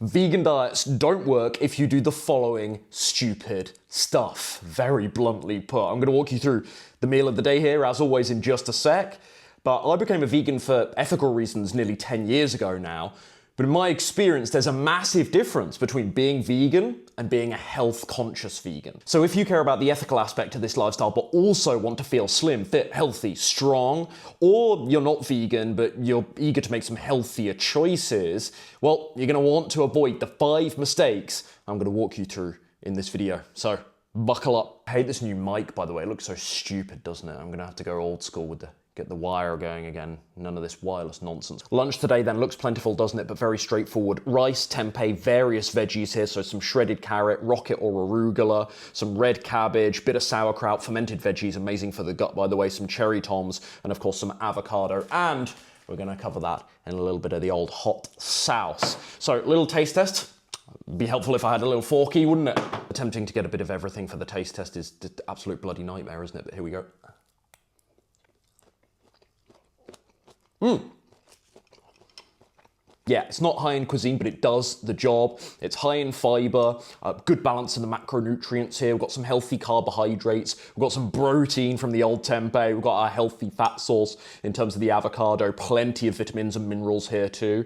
Vegan diets don't work if you do the following stupid stuff. Very bluntly put. I'm going to walk you through the meal of the day here, as always, in just a sec. But I became a vegan for ethical reasons nearly 10 years ago now. But in my experience, there's a massive difference between being vegan and being a health-conscious vegan. So if you care about the ethical aspect of this lifestyle, but also want to feel slim, fit, healthy, strong, or you're not vegan, but you're eager to make some healthier choices, well, you're gonna want to avoid the 5 mistakes I'm gonna walk you through in this video. So buckle up. I hate this new mic, by the way. It looks so stupid, doesn't it? I'm gonna have to go old school with get the wire going again. None of this wireless nonsense. Lunch today then looks plentiful, doesn't it? But very straightforward. Rice, tempeh, various veggies here. So some shredded carrot, rocket or arugula, some red cabbage, bit of sauerkraut, fermented veggies, amazing for the gut, by the way, some cherry toms, and of course some avocado. And we're gonna cover that in a little bit of the old hot sauce. So little taste test. Be helpful if I had a little forky, wouldn't it? Attempting to get a bit of everything for the taste test is just absolute bloody nightmare, isn't it? But here we go. Yeah, it's not high-end cuisine, but it does the job. It's high in fiber, good balance in the macronutrients here. We've got some healthy carbohydrates. We've got some protein from the old tempeh. We've got our healthy fat source in terms of the avocado. Plenty of vitamins and minerals here too.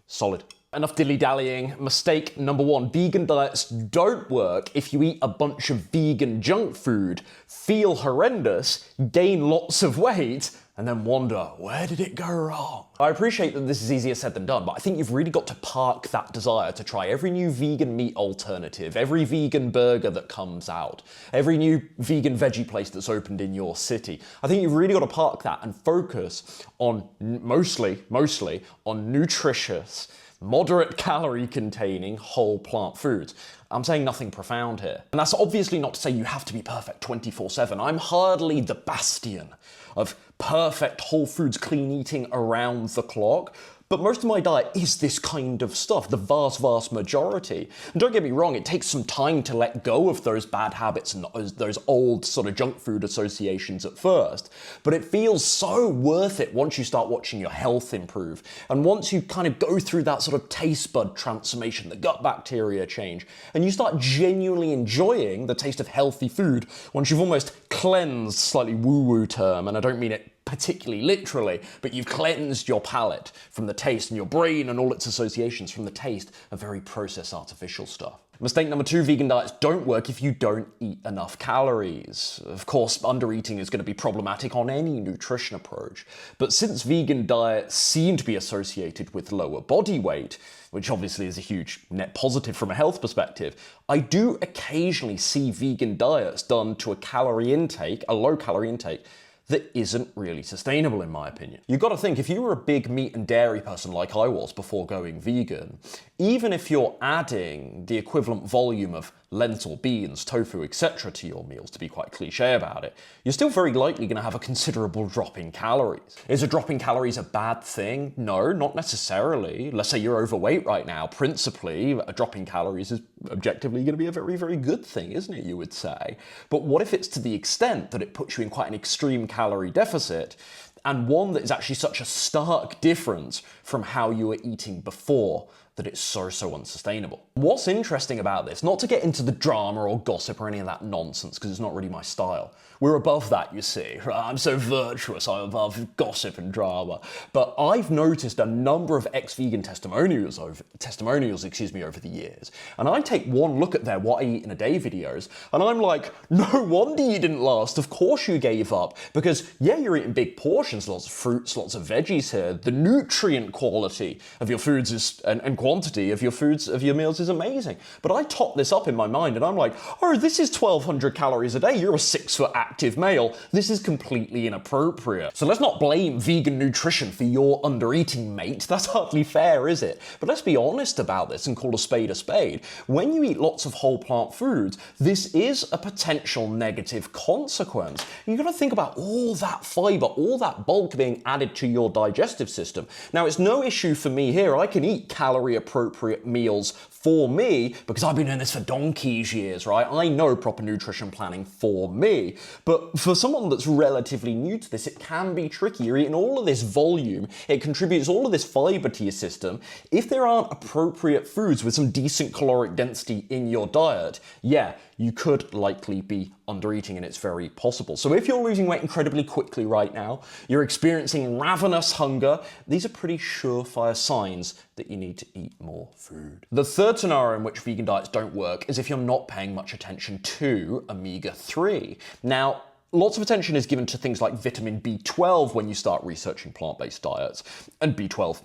Solid. Enough dilly-dallying. Mistake number 1, vegan diets don't work if you eat a bunch of vegan junk food, feel horrendous, gain lots of weight, and then wonder, where did it go wrong? I appreciate that this is easier said than done, but I think you've really got to park that desire to try every new vegan meat alternative, every vegan burger that comes out, every new vegan veggie place that's opened in your city. I think you've really got to park that and focus on mostly on nutritious, moderate calorie containing whole plant foods. I'm saying nothing profound here. And that's obviously not to say you have to be perfect 24/7. I'm hardly the bastion of perfect whole foods clean eating around the clock. But most of my diet is this kind of stuff, the vast majority. And don't get me wrong, it takes some time to let go of those bad habits and those old sort of junk food associations at first. But it feels so worth it once you start watching your health improve. And once you kind of go through that sort of taste bud transformation, the gut bacteria change, and you start genuinely enjoying the taste of healthy food once you've almost cleansed, slightly woo-woo term, and I don't mean it particularly literally, but you've cleansed your palate from the taste and your brain and all its associations from the taste of very processed artificial stuff. Mistake number 2, vegan diets don't work if you don't eat enough calories. Of course, undereating is going to be problematic on any nutrition approach, but since vegan diets seem to be associated with lower body weight, which obviously is a huge net positive from a health perspective, I do occasionally see vegan diets done to a low calorie intake, that isn't really sustainable in my opinion. You've got to think, if you were a big meat and dairy person like I was before going vegan, even if you're adding the equivalent volume of lentil, beans, tofu, etc. to your meals, to be quite cliche about it, you're still very likely going to have a considerable drop in calories. Is a drop in calories a bad thing? No, not necessarily. Let's say you're overweight right now. Principally, a drop in calories is objectively going to be a very good thing, isn't it, you would say? But what if it's to the extent that it puts you in quite an extreme calorie deficit, and one that is actually such a stark difference from how you were eating before that it's so unsustainable. What's interesting about this, not to get into the drama or gossip or any of that nonsense, because it's not really my style. We're above that, you see. I'm so virtuous, I'm above gossip and drama. But I've noticed a number of ex-vegan testimonials over the years. And I take one look at their what I eat in a day videos, and I'm like, no wonder you didn't last. Of course you gave up. Because yeah, you're eating big portions, lots of fruits, lots of veggies here. The nutrient quality of your foods is, and quantity of your meals is amazing. But I top this up in my mind and I'm like, oh, this is 1,200 calories a day. You're a 6-foot active male. This is completely inappropriate. So let's not blame vegan nutrition for your undereating, mate. That's hardly fair, is it? But let's be honest about this and call a spade a spade. When you eat lots of whole plant foods, this is a potential negative consequence. You've got to think about all that fiber, all that bulk being added to your digestive system. Now, it's no issue for me here. I can eat calorie very appropriate meals for me, because I've been doing this for donkey's years, right? I know proper nutrition planning for me. But for someone that's relatively new to this, it can be tricky. You're eating all of this volume, it contributes all of this fiber to your system. If there aren't appropriate foods with some decent caloric density in your diet, yeah, you could likely be undereating, and it's very possible. So if you're losing weight incredibly quickly right now, you're experiencing ravenous hunger, these are pretty surefire signs that you need to eat more food. The third scenario in which vegan diets don't work is if you're not paying much attention to omega-3. Now, lots of attention is given to things like vitamin B12 when you start researching plant-based diets, and B12,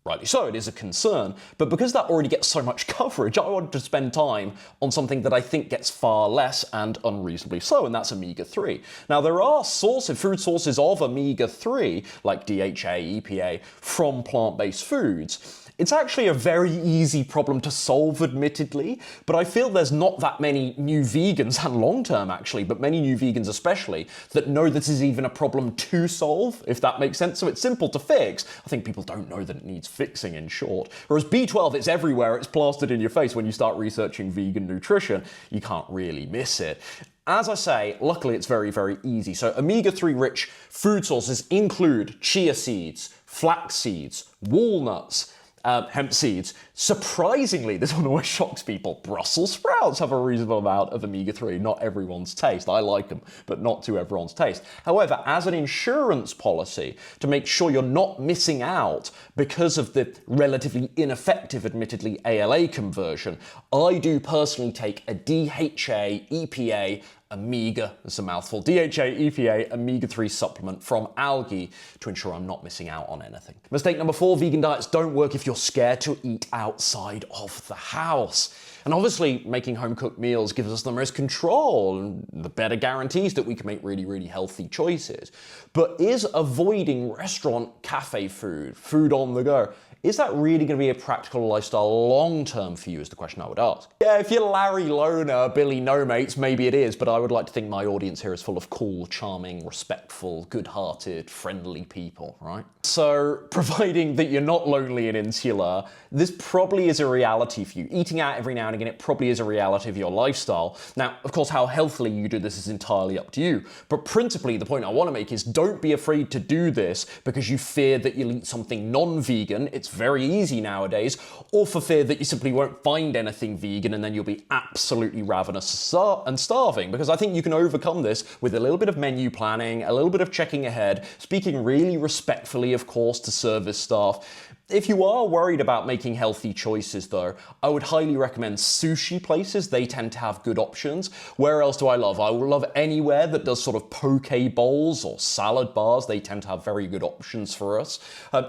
rightly so, it is a concern, but because that already gets so much coverage, I wanted to spend time on something that I think gets far less, and unreasonably so, and that's omega-3. Now, there are food sources of omega-3, like DHA, EPA, from plant-based foods. It's actually a very easy problem to solve, admittedly, but I feel there's not that many new vegans, and long-term actually, but many new vegans especially, that know this is even a problem to solve, if that makes sense. So it's simple to fix. I think people don't know that it needs fixing, in short. Whereas B12, it's everywhere, it's plastered in your face. When you start researching vegan nutrition, you can't really miss it. As I say, luckily it's very, very easy. So omega-3 rich food sources include chia seeds, flax seeds, walnuts, hemp seeds. Surprisingly, this one always shocks people, Brussels sprouts have a reasonable amount of omega-3. Not everyone's taste. I like them, but not to everyone's taste. However, as an insurance policy, to make sure you're not missing out because of the relatively ineffective, admittedly, ALA conversion, I do personally take a DHA, EPA, omega, it's a mouthful, DHA, EPA, omega-3 supplement from algae to ensure I'm not missing out on anything. Mistake number 4, vegan diets don't work if you're scared to eat outside of the house. And obviously, making home-cooked meals gives us the most control and the better guarantees that we can make really, really healthy choices. But is avoiding restaurant, cafe food, food on the go, is that really going to be a practical lifestyle long-term for you, is the question I would ask. Yeah, if you're Larry Loner, Billy No Mates, maybe it is, but I would like to think my audience here is full of cool, charming, respectful, good-hearted, friendly people, right? So, providing that you're not lonely and insular, this probably is a reality for you. Eating out every now and again, it probably is a reality of your lifestyle. Now, of course, how healthily you do this is entirely up to you, but principally the point I want to make is don't be afraid to do this because you fear that you'll eat something non-vegan. It's very easy nowadays, or for fear that you simply won't find anything vegan and then you'll be absolutely ravenous and starving, because I think you can overcome this with a little bit of menu planning, a little bit of checking ahead, speaking really respectfully, of course, to service staff. If you are worried about making healthy choices though, I would highly recommend sushi places. They tend to have good options. Where else do I love? I will love anywhere that does sort of poke bowls or salad bars. They tend to have very good options for us.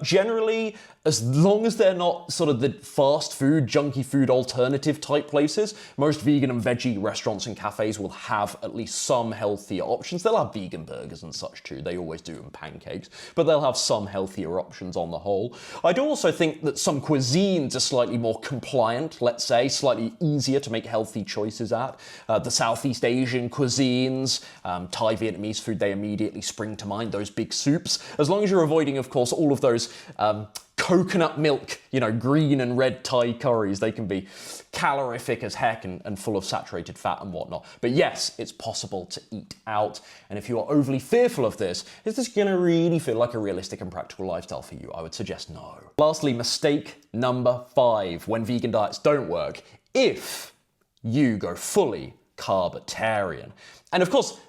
Generally, as long as they're not sort of the fast food, junky food alternative type places, most vegan and veggie restaurants and cafes will have at least some healthier options. They'll have vegan burgers and such too. They always do, and pancakes, but they'll have some healthier options on the whole. I do also think that some cuisines are slightly more compliant, let's say, slightly easier to make healthy choices at. The Southeast Asian cuisines, Thai, Vietnamese food, they immediately spring to mind, those big soups. As long as you're avoiding, of course, all of those coconut milk, green and red Thai curries. They can be calorific as heck and full of saturated fat and whatnot. But yes, it's possible to eat out. And if you are overly fearful of this, is this going to really feel like a realistic and practical lifestyle for you? I would suggest no. Lastly, mistake number 5 when vegan diets don't work, if you go fully carbitarian. And of course,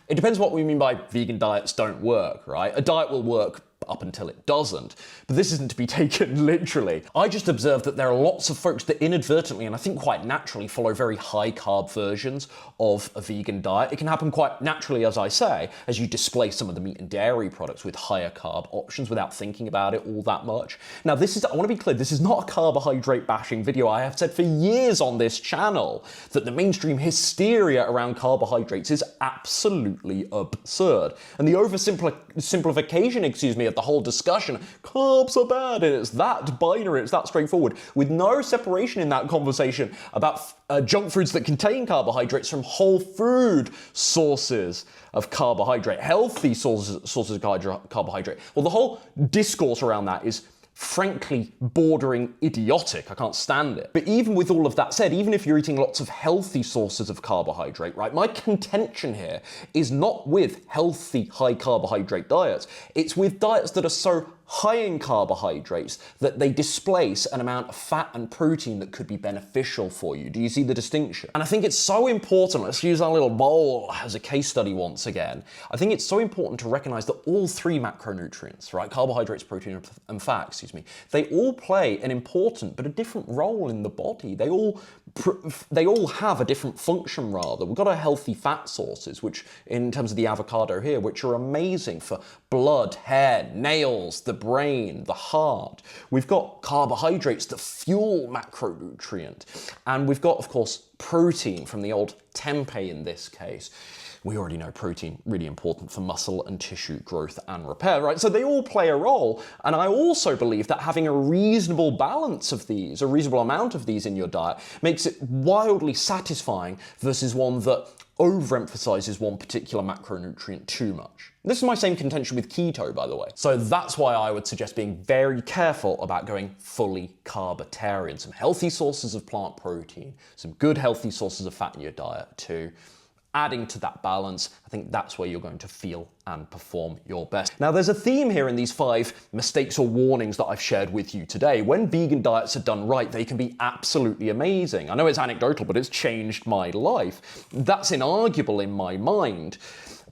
it depends what we mean by vegan diets don't work, right? A diet will work up until it doesn't. But this isn't to be taken literally. I just observed that there are lots of folks that inadvertently, and I think quite naturally, follow very high carb versions of a vegan diet. It can happen quite naturally, as I say, as you displace some of the meat and dairy products with higher carb options without thinking about it all that much. Now, I want to be clear, this is not a carbohydrate bashing video. I have said for years on this channel that the mainstream hysteria around carbohydrates is absolutely absurd. And the oversimplification, of the whole discussion, carbs are bad, and it's that binary, it's that straightforward, with no separation in that conversation about junk foods that contain carbohydrates from whole food sources of carbohydrate, healthy sources of carbohydrate. Well, the whole discourse around that is frankly bordering idiotic. I can't stand it. But even with all of that said, even if you're eating lots of healthy sources of carbohydrate, right, my contention here is not with healthy high carbohydrate diets. It's with diets that are so high in carbohydrates that they displace an amount of fat and protein that could be beneficial for you. Do you see the distinction? And I think it's so important, let's use our little bowl as a case study once again. I think it's so important to recognize that all three macronutrients, right, carbohydrates, protein, and fat, they all play an important but a different role in the body. They all have a different function, rather. We've got our healthy fat sources, which in terms of the avocado here, which are amazing for blood, hair, nails, the brain, the heart. We've got carbohydrates that fuel macronutrient. And we've got, of course, protein from the old tempeh in this case. We already know protein, really important for muscle and tissue growth and repair, right? So they all play a role. And I also believe that having a reasonable balance of these, a reasonable amount of these in your diet, makes it wildly satisfying versus one that overemphasizes one particular macronutrient too much. This is my same contention with keto, by the way. So that's why I would suggest being very careful about going fully carbitarian. Some healthy sources of plant protein, some good healthy sources of fat in your diet too. Adding to that balance, I think that's where you're going to feel and perform your best. Now, there's a theme here in these 5 mistakes or warnings that I've shared with you today. When vegan diets are done right, they can be absolutely amazing. I know it's anecdotal, but it's changed my life. That's inarguable in my mind.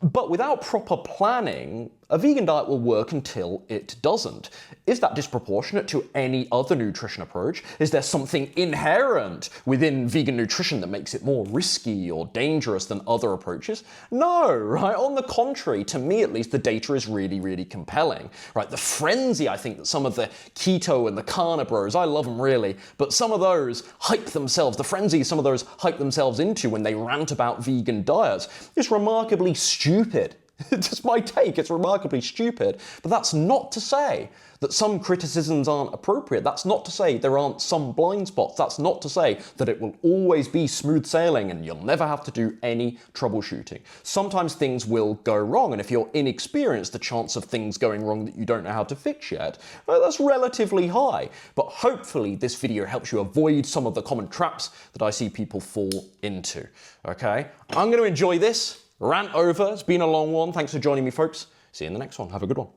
But without proper planning, a vegan diet will work until it doesn't. Is that disproportionate to any other nutrition approach? Is there something inherent within vegan nutrition that makes it more risky or dangerous than other approaches? No, right? On the contrary, to me at least, the data is really, really compelling, right? The frenzy, I think, that some of the keto and the carnivores, I love them really, but some of those hype themselves, the frenzy some of those hype themselves into when they rant about vegan diets is remarkably stupid. Just my take, it's remarkably stupid. But that's not to say that some criticisms aren't appropriate. That's not to say there aren't some blind spots. That's not to say that it will always be smooth sailing and you'll never have to do any troubleshooting. Sometimes things will go wrong, and if you're inexperienced, the chance of things going wrong that you don't know how to fix yet, well, that's relatively high. But hopefully this video helps you avoid some of the common traps that I see people fall into, okay? I'm going to enjoy this. Rant over. It's been a long one. Thanks for joining me, folks. See you in the next one. Have a good one.